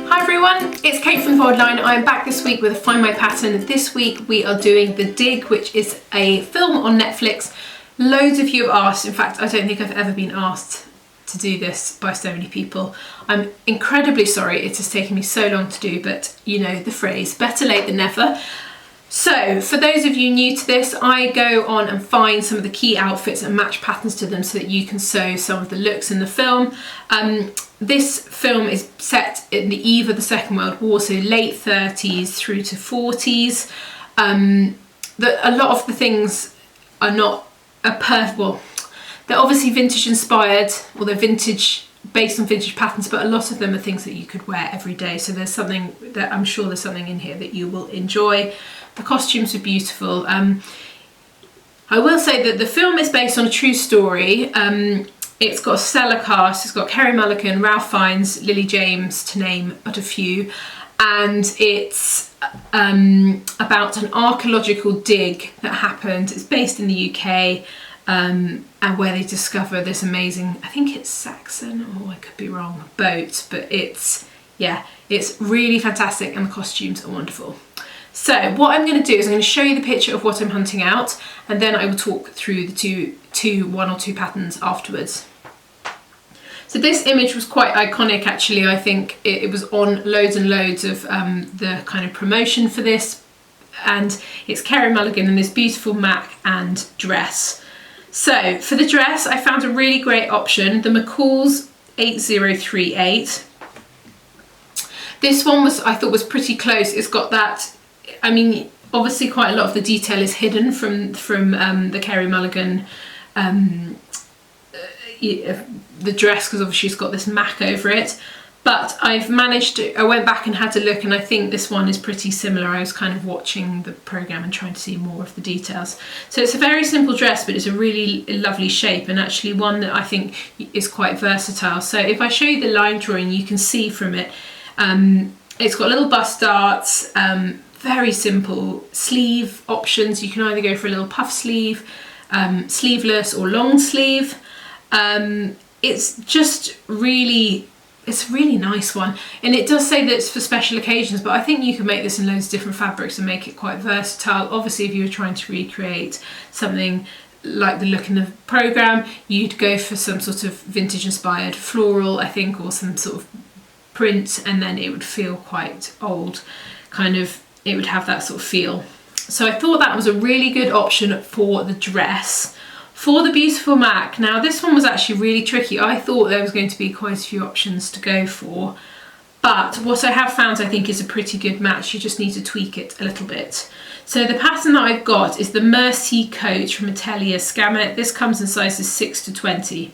Hi everyone, it's Kate from the Forward Line. I'm back this week with a Find My Pattern. This week we are doing The Dig, which is a film on Netflix. Loads of you have asked, in fact I don't think I've ever been asked to do this by so many people. I'm incredibly sorry it has taken me so long to do, but you know the phrase, better late than never. So for those of you new to this, I go on and find some of the key outfits and match patterns to them so that you can sew some of the looks in the film. This film is set in the eve of the Second World War, so late 30s through to 40s. A lot of the things are not well, they're obviously vintage inspired, or they're vintage based on vintage patterns, but a lot of them are things that you could wear every day. So there's something that I'm sure there's something in here that you will enjoy. The costumes are beautiful. I will say that the film is based on a true story. It's got a stellar cast. It's got Carey Mulligan, Ralph Fiennes, Lily James, to name but a few. And it's about an archaeological dig that happened. It's based in the UK, and where they discover this amazing, I think it's Saxon, or I could be wrong, boat, but it's really fantastic and the costumes are wonderful. So what I'm going to do is I'm going to show you the picture of what I'm hunting out, and then I will talk through the one or two patterns afterwards. So this image was quite iconic actually. I think it was on loads and loads of the kind of promotion for this, and it's Carey Mulligan in this beautiful mac and dress. So for the dress I found a really great option, the McCall's 8038. This one I thought was pretty close. It's got that, I mean, obviously quite a lot of the detail is hidden from the Carey Mulligan the dress, because obviously she's got this mac over it, but I went back and had a look, and I think this one is pretty similar. I was kind of watching the programme and trying to see more of the details. So it's a very simple dress, but it's a really lovely shape, and actually one that I think is quite versatile. So if I show you the line drawing, you can see from it, it's got little bust darts, very simple sleeve options. You can either go for a little puff sleeve, sleeveless or long sleeve. It's just really, it's a really nice one, and it does say that it's for special occasions, but I think you can make this in loads of different fabrics and make it quite versatile. Obviously if you were trying to recreate something like the look in the programme, you'd go for some sort of vintage inspired floral, I think, or some sort of print, and then it would feel quite old, kind of, it would have that sort of feel. So I thought that was a really good option for the dress. For the beautiful mac, now this one was actually really tricky. I thought there was going to be quite a few options to go for, but what I have found I think is a pretty good match. You just need to tweak it a little bit. So the pattern that I've got is the Mercy coat from Atelier Scamet. This comes in sizes 6 to 20.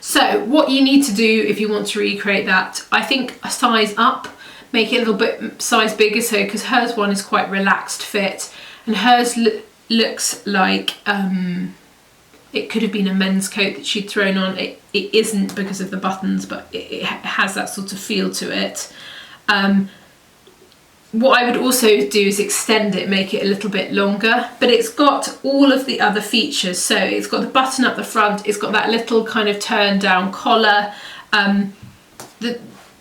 So what you need to do if you want to recreate that, I think a size up, make it a little bit size bigger, so because hers one is quite relaxed fit, and hers looks like it could have been a men's coat that she'd thrown on. It isn't because of the buttons, but it has that sort of feel to it. What I would also do is extend it, make it a little bit longer, but it's got all of the other features. So it's got the button up the front, it's got that little kind of turn down collar. The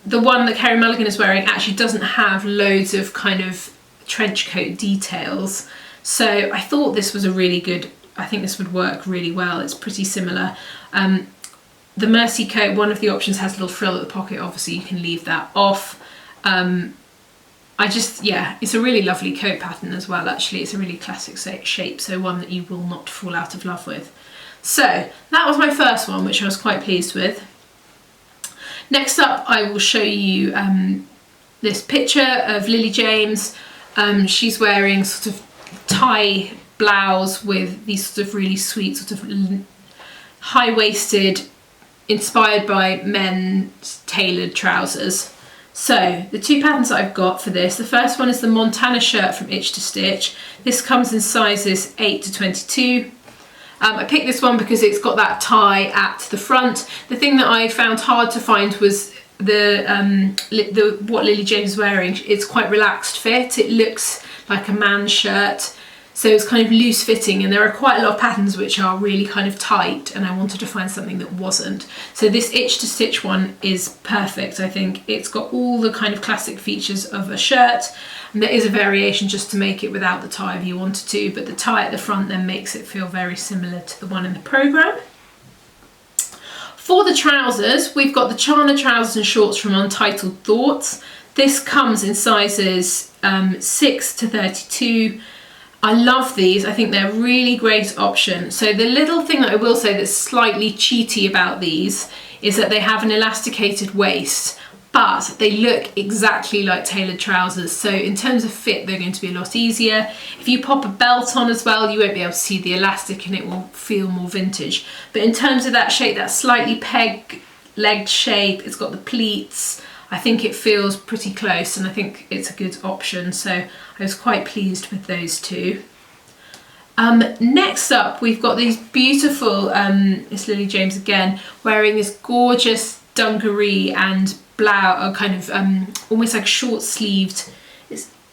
one that Carey Mulligan is wearing actually doesn't have loads of kind of trench coat details. So I thought this was a really good, I think this would work really well. It's pretty similar. The Mercy coat, one of the options has a little frill at the pocket. Obviously you can leave that off. It's a really lovely coat pattern as well, actually. It's a really classic shape, so one that you will not fall out of love with. So that was my first one, which I was quite pleased with. Next up, I will show you this picture of Lily James. She's wearing sort of tie blouse with these sort of really sweet sort of high-waisted, inspired by men's tailored trousers. So the two patterns that I've got for this, the first one is the Montana shirt from Itch to Stitch. This comes in sizes 8 to 22. I picked this one because it's got that tie at the front. The thing that I found hard to find was what Lily James is wearing. It's quite relaxed fit. It looks like a man's shirt. So it's kind of loose fitting, and there are quite a lot of patterns which are really kind of tight, and I wanted to find something that wasn't. So this itch to stitch one is perfect, I think. It's got all the kind of classic features of a shirt, and there is a variation just to make it without the tie if you wanted to, but the tie at the front then makes it feel very similar to the one in the programme. For the trousers, we've got the Chana trousers and shorts from Untitled Thoughts. This comes in sizes 6 to 32. I love these. I think they're a really great option. So the little thing that I will say that's slightly cheaty about these is that they have an elasticated waist, but they look exactly like tailored trousers. So in terms of fit, they're going to be a lot easier. If you pop a belt on as well, you won't be able to see the elastic and it will feel more vintage. But in terms of that shape, that slightly peg-legged shape, it's got the pleats. I think it feels pretty close, and I think it's a good option. So I was quite pleased with those two. Next up, we've got these beautiful, it's Lily James again, wearing this gorgeous dungaree and blouse, kind of almost like short-sleeved.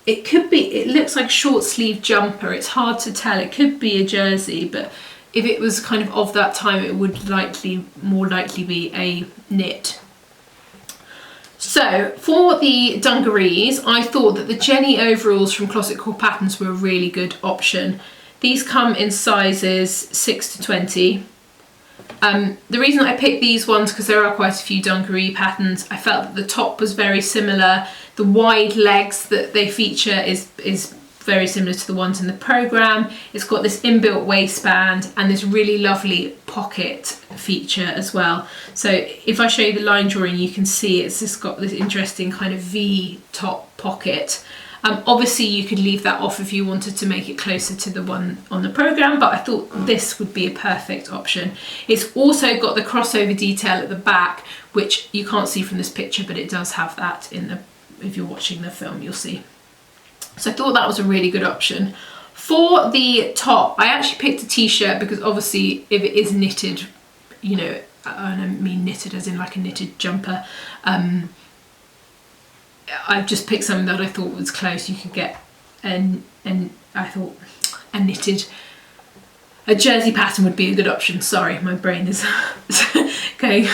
It looks like short-sleeved jumper. It's hard to tell. It could be a jersey, but if it was kind of that time, it would more likely be a knit. So for the dungarees, I thought that the Jenny overalls from Closet Core Patterns were a really good option. These come in sizes 6 to 20. The reason I picked these ones, because there are quite a few dungaree patterns, I felt that the top was very similar. The wide legs that they feature is very similar to the ones in the programme. It's got this inbuilt waistband and this really lovely pocket feature as well. So if I show you the line drawing, you can see it's just got this interesting kind of V top pocket. Obviously you could leave that off if you wanted to make it closer to the one on the programme, but I thought this would be a perfect option. It's also got the crossover detail at the back, which you can't see from this picture, but it does have that if you're watching the film, you'll see. So I thought that was a really good option. For the top, I actually picked a t-shirt because obviously if it is knitted, you know, I don't mean knitted as in like a knitted jumper, I've just picked something that I thought was close. You could get, and I thought a jersey pattern would be a good option. Sorry, my brain is going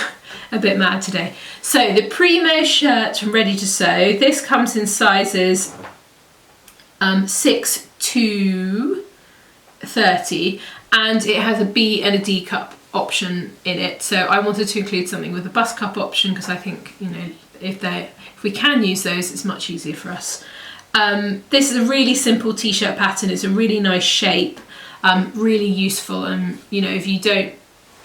a bit mad today. So the Primo shirt from Ready to Sew, this comes in sizes 6 to 30, and it has a B and a D cup option in it. So I wanted to include something with a bust cup option because I think, you know, if we can use those, it's much easier for us. This is a really simple t-shirt pattern. It's a really nice shape, really useful, and you know, if you don't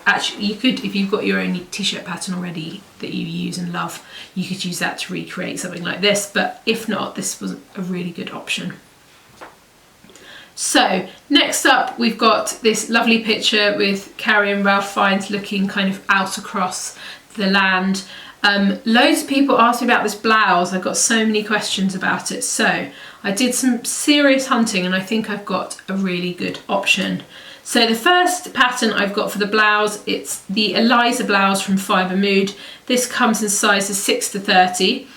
actually, you could, if you've got your own t-shirt pattern already that you use and love, you could use that to recreate something like this, but if not, this was a really good option. So next up, we've got this lovely picture with Carrie and Ralph Fiennes looking kind of out across the land. Loads of people asked me about this blouse. I got so many questions about it, so I did some serious hunting and I think I've got a really good option. So the first pattern I've got for the blouse, it's the Eliza blouse from Fibre Mood. This comes in sizes 6 to 30.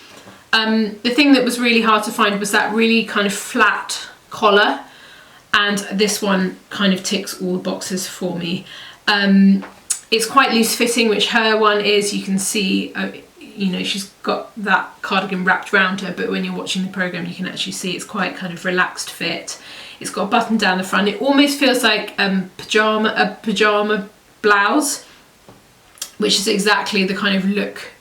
The thing that was really hard to find was that really kind of flat collar, and this one kind of ticks all the boxes for me. It's quite loose fitting, which her one is. You can see, you know, she's got that cardigan wrapped around her, but when you're watching the programme, you can actually see it's quite kind of relaxed fit. It's got a button down the front. It almost feels like a pyjama blouse, which is exactly the kind of look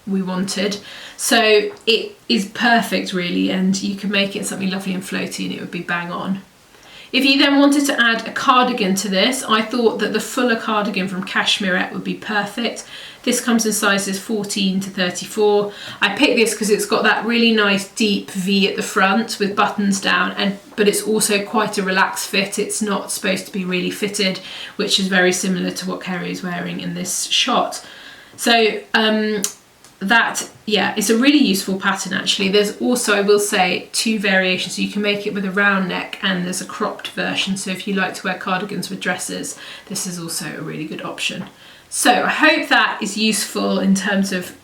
we wanted. So it is perfect really, and you can make it something lovely and floaty and it would be bang on. If you then wanted to add a cardigan to this, I thought that the fuller cardigan from Cashmerette would be perfect. This comes in sizes 14 to 34. I picked this because it's got that really nice deep V at the front with buttons down, but it's also quite a relaxed fit. It's not supposed to be really fitted, which is very similar to what Kerry is wearing in this shot. So yeah, it's a really useful pattern actually. There's also, I will say, 2 variations. So you can make it with a round neck and there's a cropped version. So if you like to wear cardigans with dresses, this is also a really good option. So I hope that is useful in terms of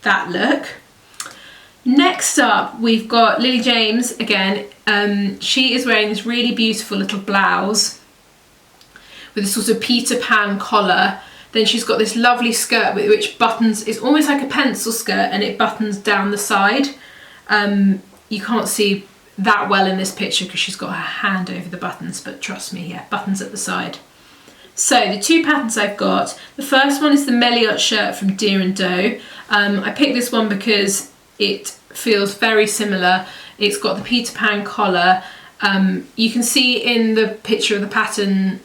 that look. Next up, we've got Lily James again. She is wearing this really beautiful little blouse with this sort of Peter Pan collar. Then she's got this lovely skirt which buttons, it's almost like a pencil skirt, and it buttons down the side. You can't see that well in this picture because she's got her hand over the buttons, but trust me, yeah, buttons at the side. So the two patterns I've got, the first one is the Melliot shirt from Deer and Doe. I picked this one because it feels very similar. It's got the Peter Pan collar. You can see in the picture of the pattern,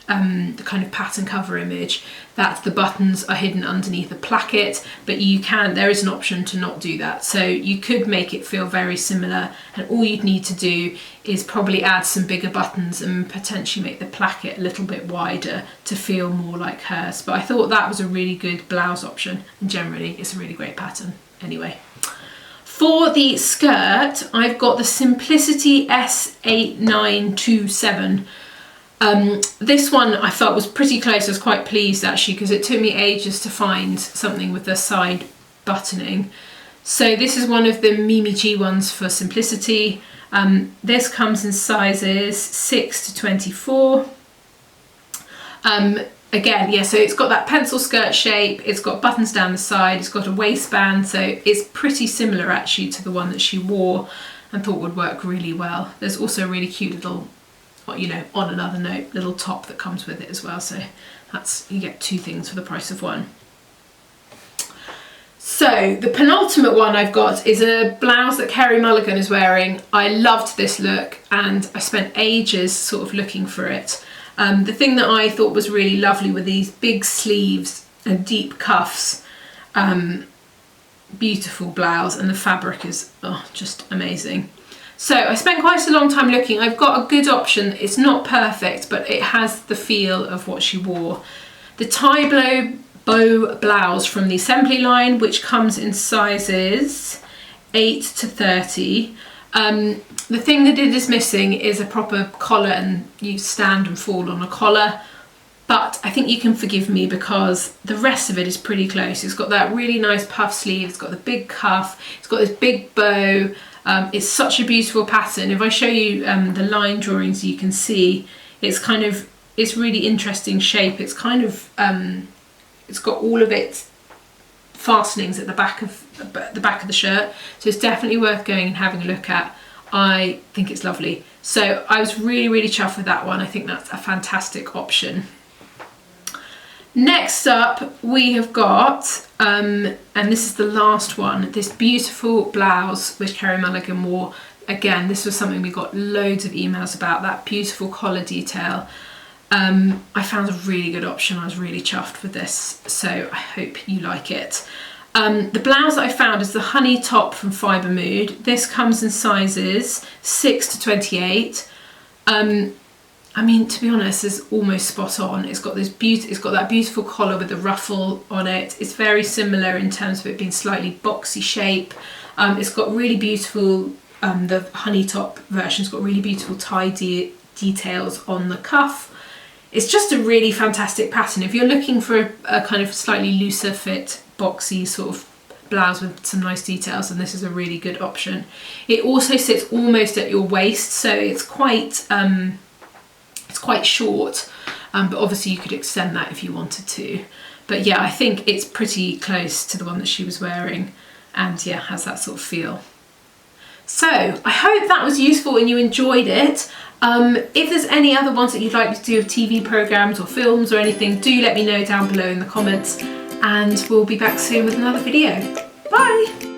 the kind of pattern cover image, that the buttons are hidden underneath the placket, but there is an option to not do that. So you could make it feel very similar, and all you'd need to do is probably add some bigger buttons and potentially make the placket a little bit wider to feel more like hers. But I thought that was a really good blouse option, and generally it's a really great pattern anyway. For the skirt, I've got the Simplicity S8927. This one I felt was pretty close. I was quite pleased actually, because it took me ages to find something with the side buttoning. So this is one of the Mimi G ones for Simplicity. This comes in sizes 6 to 24. Again, yeah, so it's got that pencil skirt shape, it's got buttons down the side, it's got a waistband, so it's pretty similar actually to the one that she wore and thought would work really well. There's also a really cute little, you know, on another note, little top that comes with it as well, so that's, you get two things for the price of one. So the penultimate one I've got is a blouse that Kerry Mulligan is wearing. I loved this look and I spent ages sort of looking for it. The thing that I thought was really lovely were these big sleeves and deep cuffs. Beautiful blouse, and the fabric is just amazing. So I spent quite a long time looking. I've got a good option. It's not perfect, but it has the feel of what she wore. The tie bow blouse from the Assembly line, which comes in sizes 8 to 30. The thing that it is missing is a proper collar, and you stand and fall on a collar, but I think you can forgive me because the rest of it is pretty close. It's got that really nice puff sleeve, it's got the big cuff, it's got this big bow. It's such a beautiful pattern. If I show you the line drawings, you can see it's really interesting shape. It's kind of it's got all of its fastenings at the back of the shirt, so it's definitely worth going and having a look at. I think it's lovely. So I was really chuffed with that one. I think that's a fantastic option. Next up we have got, and this is the last one, this beautiful blouse which Kerry Mulligan wore. Again, this was something we got loads of emails about, that beautiful collar detail. I found a really good option. I was really chuffed with this, so I hope you like it. The blouse that I found is the honey top from Fibre Mood. This comes in sizes 6 to 28. I mean, to be honest, it's almost spot on. It's got that beautiful collar with the ruffle on it. It's very similar in terms of it being slightly boxy shape. It's got really beautiful, the honey top version's got really beautiful tie details on the cuff. It's just a really fantastic pattern. If you're looking for a kind of slightly looser fit, boxy sort of blouse with some nice details, and this is a really good option. It also sits almost at your waist, so it's quite short, but obviously you could extend that if you wanted to. But yeah, I think it's pretty close to the one that she was wearing, and yeah, has that sort of feel. So I hope that was useful and you enjoyed it. If there's any other ones that you'd like to do of TV programmes or films or anything, do let me know down below in the comments, and we'll be back soon with another video. Bye!